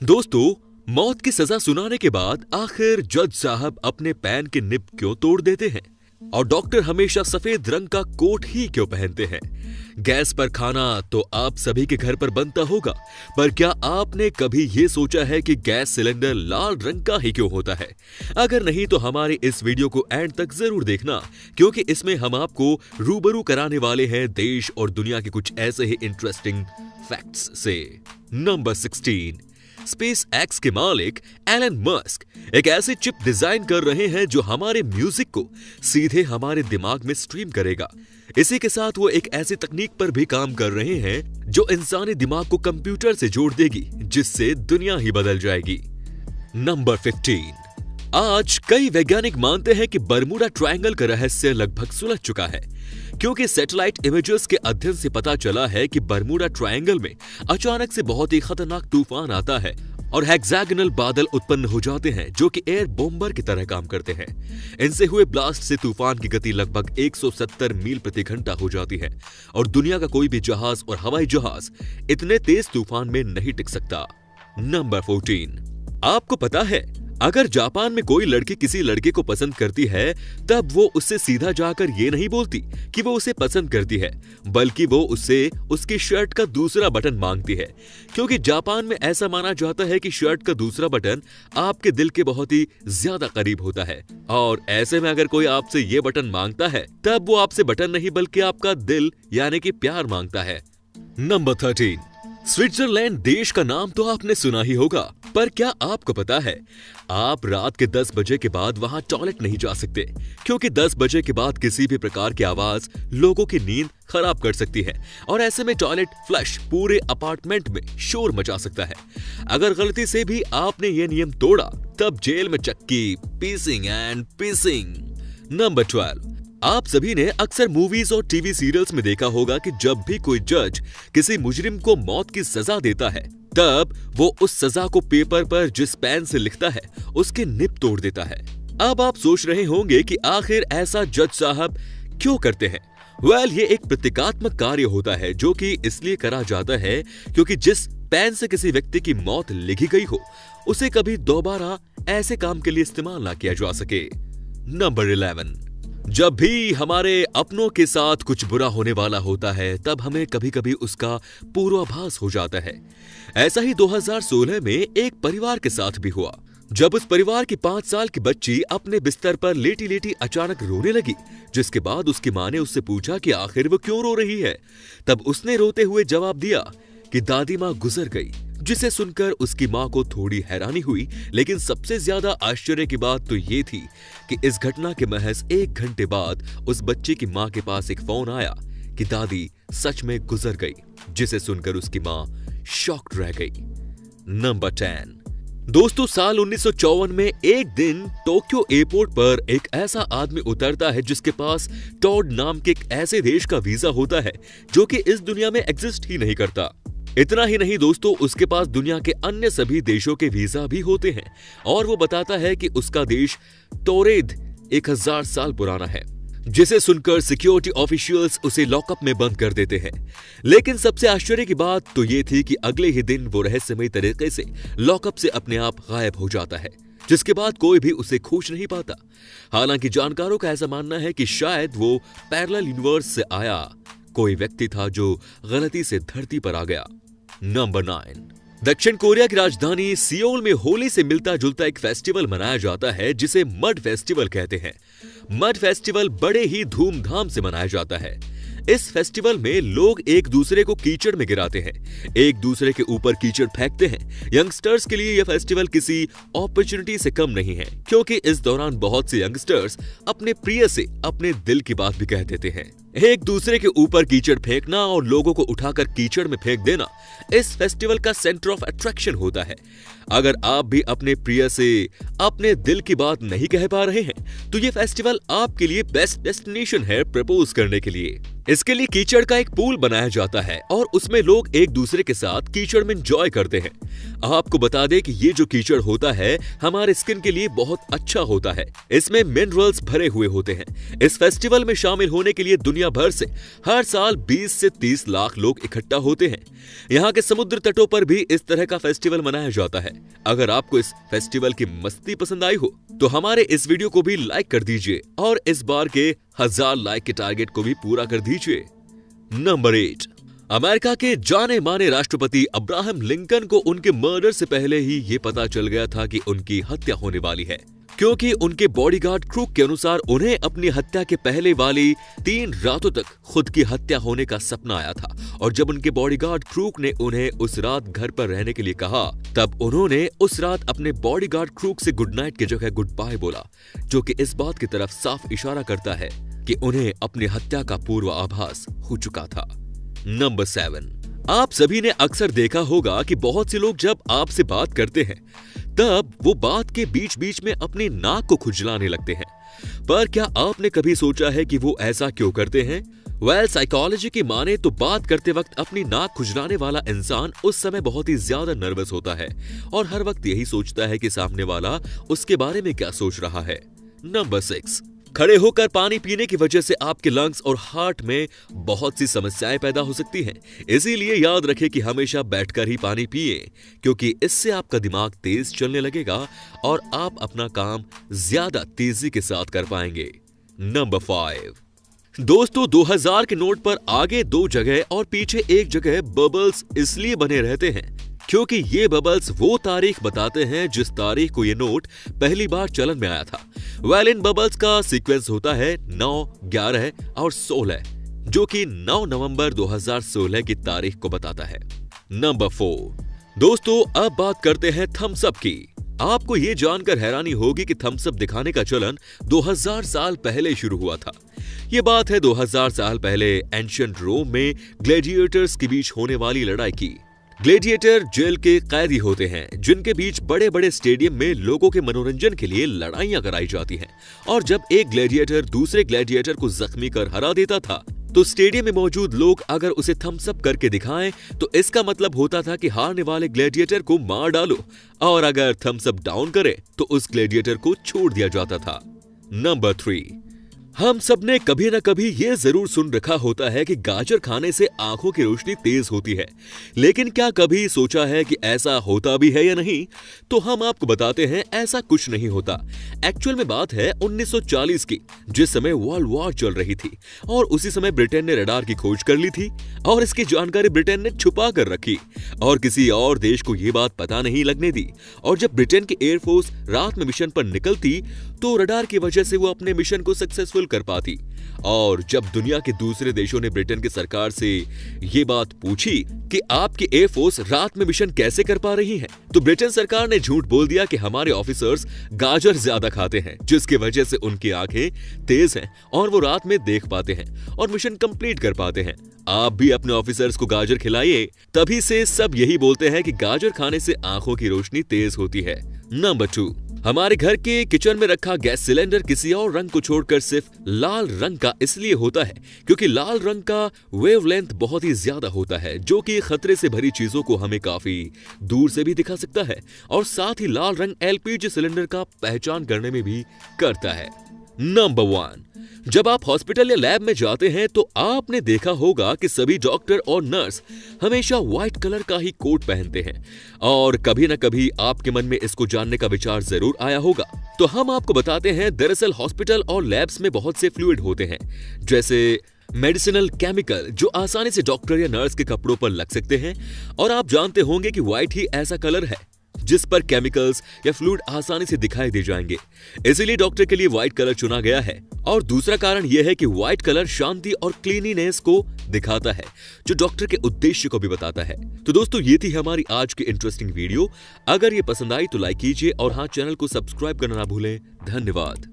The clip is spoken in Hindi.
दोस्तों, मौत की सजा सुनाने के बाद आखिर जज साहब अपने पैन की निब क्यों तोड़ देते हैं? और डॉक्टर हमेशा सफेद रंग का कोट ही क्यों पहनते हैं? गैस पर खाना तो आप सभी के घर पर बनता होगा, पर क्या आपने कभी ये सोचा है कि गैस सिलेंडर लाल रंग का ही क्यों होता है? अगर नहीं तो हमारे इस वीडियो को एंड तक जरूर देखना, क्योंकि इसमें हम आपको रूबरू कराने वाले हैं देश और दुनिया के कुछ ऐसे ही इंटरेस्टिंग फैक्ट्स से। नंबर 16, स्पेस एक्स के मालिक एलन मस्क एक ऐसी चिप डिजाइन कर रहे हैं जो हमारे म्यूजिक को सीधे हमारे दिमाग में स्ट्रीम करेगा। इसी के साथ वो एक ऐसी तकनीक पर भी काम कर रहे हैं जो इंसानी दिमाग को कंप्यूटर से जोड़ देगी, जिससे दुनिया ही बदल जाएगी। नंबर 15, आज कई वैज्ञानिक मानते हैं कि बरमूडा ट्रायंगल का रहस्य लगभग सुलझ चुका है, क्योंकि सैटेलाइट इमेजेस के अध्ययन से पता चला है कि बरमूडा ट्रायंगल में अचानक से बहुत ही खतरनाक तूफान आता है और हेक्सागोनल बादल उत्पन्न हो जाते हैं जो कि एयर बॉम्बर की तरह काम करते हैं। इनसे हुए ब्लास्ट से तूफान की गति लगभग 170 मील प्रति घंटा हो जाती है और दुनिया का कोई भी जहाज और हवाई जहाज इतने तेज तूफान में नहीं टिक सकता। नंबर 14, आपको पता है अगर जापान में कोई लड़की किसी लड़के को पसंद करती है, तब वो उससे सीधा जाकर ये नहीं बोलती कि वो उसे पसंद करती है, बल्कि वो उससे उसकी शर्ट का दूसरा बटन मांगती है, क्योंकि जापान में ऐसा माना जाता है कि शर्ट का दूसरा बटन आपके दिल के बहुत ही ज्यादा करीब होता है। और ऐसे में अगर कोई आपसे ये बटन मांगता है, तब वो आपसे बटन नहीं बल्कि आपका दिल यानी कि प्यार मांगता है। नंबर 13, स्विट्जरलैंड देश का नाम तो आपने सुना ही होगा, पर क्या आपको पता है आप रात के 10 बजे के बाद वहां टॉयलेट नहीं जा सकते, क्योंकि 10 बजे के बाद किसी भी प्रकार की आवाज लोगों की नींद खराब कर सकती है और ऐसे में टॉयलेट फ्लश पूरे अपार्टमेंट में शोर मचा सकता है। अगर गलती से भी आपने ये नियम तोड़ा, तब जेल में चक्की, पीसिंग एंड पीसिंग। नंबर 12, आप सभी ने अक्सर मूवीज और टीवी सीरियल्स में देखा होगा कि जब भी कोई जज किसी मुजरिम को मौत की सजा देता है, तब वो उस सजा को पेपर पर जिस पेन से लिखता है उसके निब तोड़ देता है। अब आप सोच रहे होंगे कि आखिर ऐसा जज साहब क्यों करते हैं? ये एक प्रतीकात्मक कार्य होता है जो कि इसलिए करा जाता है क्योंकि जिस पेन से किसी व्यक्ति की मौत लिखी गई हो, उसे कभी दोबारा ऐसे काम के लिए इस्तेमाल ना किया जा सके। नंबर 11, जब भी हमारे अपनों के साथ कुछ बुरा होने वाला होता है, तब हमें कभी कभी उसका पूर्वाभास हो जाता है। ऐसा ही 2016 में एक परिवार के साथ भी हुआ, जब उस परिवार की 5 साल की बच्ची अपने बिस्तर पर लेटी लेटी अचानक रोने लगी, जिसके बाद उसकी मां ने उससे पूछा कि आखिर वो क्यों रो रही है। तब उसने रोते हुए जवाब दिया कि दादी मां गुजर गई, जिसे सुनकर उसकी मां को थोड़ी हैरानी हुई, लेकिन सबसे ज्यादा आश्चर्य की बात तो ये थी कि इस घटना के महज 1 घंटे बाद उस बच्चे की मां के पास एक फोन आया कि दादी सच में गुजर गई, जिसे सुनकर उसकी मां शॉक्ड रह गई। नंबर 10, दोस्तों, साल 1954 में एक दिन टोक्यो एयरपोर्ट पर एक ऐसा आदमी उतरता है जिसके पास टॉड नाम के एक ऐसे देश का वीजा होता है जो कि इस दुनिया में एग्जिस्ट ही नहीं करता। इतना ही नहीं दोस्तों, उसके पास दुनिया के अन्य सभी देशों के वीजा भी होते हैं और वो बताता है कि उसका देश तोरेद 1000 साल पुराना है, जिसे सुनकर सिक्योरिटी ऑफिशियल्स उसे लॉकअप में बंद कर देते हैं। लेकिन सबसे आश्चर्य की बात तो ये थी कि अगले ही दिन वो रहस्यमय तरीके से लॉकअप से अपने आप गायब हो जाता है, जिसके बाद कोई भी उसे खोज नहीं पाता। हालांकि जानकारों का ऐसा मानना है कि शायद वो पैरेलल यूनिवर्स से आया कोई व्यक्ति था जो गलती से धरती पर आ गया। नंबर 9, दक्षिण कोरिया की राजधानी सियोल में होली से मिलता जुलता एक फेस्टिवल मनाया जाता है जिसे मड फेस्टिवल कहते हैं। मड फेस्टिवल बड़े ही धूमधाम से मनाया जाता है। इस फेस्टिवल में लोग एक दूसरे को कीचड़ में गिराते हैं, एक दूसरे के ऊपर कीचड़ फेंकते हैं। यंगस्टर्स के लिए यह फेस्टिवल किसी अपॉर्चुनिटी से कम नहीं है, क्योंकि इस दौरान बहुत से यंगस्टर्स अपने प्रिय से अपने दिल की बात भी कह देते हैं। एक दूसरे के ऊपर कीचड़ फेंकना और लोगों को उठाकर कीचड़ में फेंक देना इस फेस्टिवल का सेंटर ऑफ अट्रैक्शन होता है। अगर आप भी अपने प्रिय से अपने दिल की बात नहीं कह पा रहे हैं, तो ये फेस्टिवल आपके लिए बेस्ट डेस्टिनेशन है प्रपोज करने के लिए। इसके लिए कीचड़ का एक पूल बनाया जाता है और उसमें लोग एक दूसरे के साथ कीचड़ में एंजॉय करते हैं। आपको बता दें कि ये जो कीचड़ होता है हमारे स्किन के लिए बहुत अच्छा होता है। इसमें मिनरल्स भरे हुए होते हैं। इस फेस्टिवल में शामिल होने के लिए दुनिया भर से हर साल 20 से 30 लाख लोग इकट्ठा होते हैं। यहाँ के समुद्र तटों पर भी इस तरह का फेस्टिवल मनाया जाता है। अगर आपको इस फेस्टिवल की मस्ती पसंद आई हो तो हमारे इस वीडियो को भी लाइक कर दीजिए और इस बार के 1000 लाइक के टारगेट को भी पूरा कर दीजिए। नंबर 8, अमेरिका के जाने माने राष्ट्रपति अब्राहम लिंकन को उनके मर्डर से पहले ही ये पता चल गया था कि उनकी हत्या होने वाली है, क्योंकि उनके बॉडीगार्ड क्रूक के अनुसार उन्हें अपनी हत्या के पहले वाली 3 रातों तक खुद की हत्या होने का सपना आया था। और जब उनके बॉडीगार्ड क्रूक ने उन्हें उस रात घर पर रहने के लिए कहा, तब उन्होंने उस रात अपने बॉडीगार्ड क्रूक से गुड नाइट की जगह गुड बाय बोला, जो कि इस बात की तरफ साफ इशारा करता है कि उन्हें अपनी हत्या का पूर्व आभास हो चुका था। नंबर 7, आप सभी ने अक्सर देखा होगा कि बहुत से लोग जब आपसे बात करते हैं तब वो बात के बीच बीच में अपनी नाक को खुजलाने लगते हैं। पर क्या आपने कभी सोचा है कि वो ऐसा क्यों करते हैं? साइकोलॉजी की माने तो बात करते वक्त अपनी नाक खुजलाने वाला इंसान उस समय बहुत ही ज्यादा नर्वस होता है और हर वक्त यही सोचता है कि सामने वाला उसके बारे में क्या सोच रहा है। नंबर 6, खड़े होकर पानी पीने की वजह से आपके लंग्स और हार्ट में बहुत सी समस्याएं पैदा हो सकती हैं। इसीलिए याद रखें कि हमेशा बैठकर ही पानी पिए, क्योंकि इससे आपका दिमाग तेज चलने लगेगा और आप अपना काम ज्यादा तेजी के साथ कर पाएंगे। नंबर 5, दोस्तों 2000 के नोट पर आगे 2 जगह और पीछे 1 जगह बबल्स इसलिए बने रहते हैं क्योंकि ये बबल्स वो तारीख बताते हैं जिस तारीख को ये नोट पहली बार चलन में आया था। इन बबल्स का सीक्वेंस होता है 9, 11 और 16, जो कि 9 नवंबर 2016 की तारीख को बताता है। नंबर 4, दोस्तों अब बात करते हैं थम्स अप की। आपको ये जानकर हैरानी होगी कि थम्स अप दिखाने का चलन 2000 साल पहले शुरू हुआ था। ये बात है 2000 साल पहले एंशिएंट रोम में ग्लैडिएटर्स के बीच होने वाली लड़ाई की। ग्लैडिएटर जेल के कैदी होते हैं जिनके बीच बड़े बड़े स्टेडियम में लोगों के मनोरंजन के लिए लड़ाइयां कराई जाती हैं। और जब एक ग्लैडिएटर दूसरे ग्लैडिएटर को जख्मी कर हरा देता था तो स्टेडियम में मौजूद लोग अगर उसे थम्स अप करके दिखाएं तो इसका मतलब होता था कि हारने वाले ग्लैडिएटर को मार डालो, और अगर थम्स अप डाउन करे तो उस ग्लैडिएटर को छोड़ दिया जाता था। नंबर 3, हम सब ने कभी न कभी ये जरूर सुन रखा होता है कि गाजर खाने से आंखों की रोशनी तेज होती है, लेकिन क्या कभी सोचा है कि ऐसा होता भी है या नहीं? तो हम आपको बताते हैं, ऐसा कुछ नहीं होता। एक्चुअल में बात है 1940 की, जिस समय वर्ल्ड वॉर चल रही थी और उसी समय ब्रिटेन ने रडार की खोज कर ली थी और इसकी जानकारी ब्रिटेन ने छुपा कर रखी और किसी और देश को ये बात पता नहीं लगने दी। और जब ब्रिटेन की एयरफोर्स रात में मिशन पर निकलती तो रडार की वजह से वो अपने मिशन को सक्सेसफुल कर पाती। और जब दुनिया के दूसरे देशों ने ब्रिटेन की सरकार से ये बात पूछी कि आपकी एयरफोर्स रात में मिशन कैसे कर पा रही है, तो ब्रिटेन सरकार ने झूठ बोल दिया कि हमारे ऑफिसर्स गाजर ज्यादा खाते हैं, जिसकी वजह से उनकी आंखें तेज हैं और वो रात में देख पाते हैं और मिशन कंप्लीट कर पाते हैं। आप भी अपने ऑफिसर्स को गाजर खिलाइए, तभी से सब यही बोलते हैं कि गाजर खाने से आंखों की रोशनी तेज होती है। नंबर 2, हमारे घर के किचन में रखा गैस सिलेंडर किसी और रंग को छोड़कर सिर्फ लाल रंग का इसलिए होता है क्योंकि लाल रंग का वेवलेंथ बहुत ही ज्यादा होता है, जो कि खतरे से भरी चीजों को हमें काफी दूर से भी दिखा सकता है। और साथ ही लाल रंग एलपीजी सिलेंडर का पहचान करने में भी करता है। नंबर 1, जब आप हॉस्पिटल या लैब में जाते हैं तो आपने देखा होगा कि सभी डॉक्टर और नर्स हमेशा व्हाइट कलर का ही कोट पहनते हैं और कभी न कभी आपके मन में इसको जानने का विचार जरूर आया होगा। तो हम आपको बताते हैं, दरअसल हॉस्पिटल और लैब्स में बहुत से फ्लूइड होते हैं, जैसे मेडिसिनल केमिकल, जो आसानी से डॉक्टर या नर्स के कपड़ों पर लग सकते हैं। और आप जानते होंगे कि व्हाइट ही ऐसा कलर है जिस पर केमिकल्स या फ्लूइड आसानी से दिखाई दे जाएंगे, इसीलिए डॉक्टर के लिए व्हाइट कलर चुना गया है। और दूसरा कारण यह है कि व्हाइट कलर शांति और क्लीनिनेस को दिखाता है, जो डॉक्टर के उद्देश्य को भी बताता है। तो दोस्तों, ये थी हमारी आज की इंटरेस्टिंग वीडियो। अगर ये पसंद आई तो लाइक कीजिए और हाँ, चैनल को सब्सक्राइब करना ना भूलें। धन्यवाद।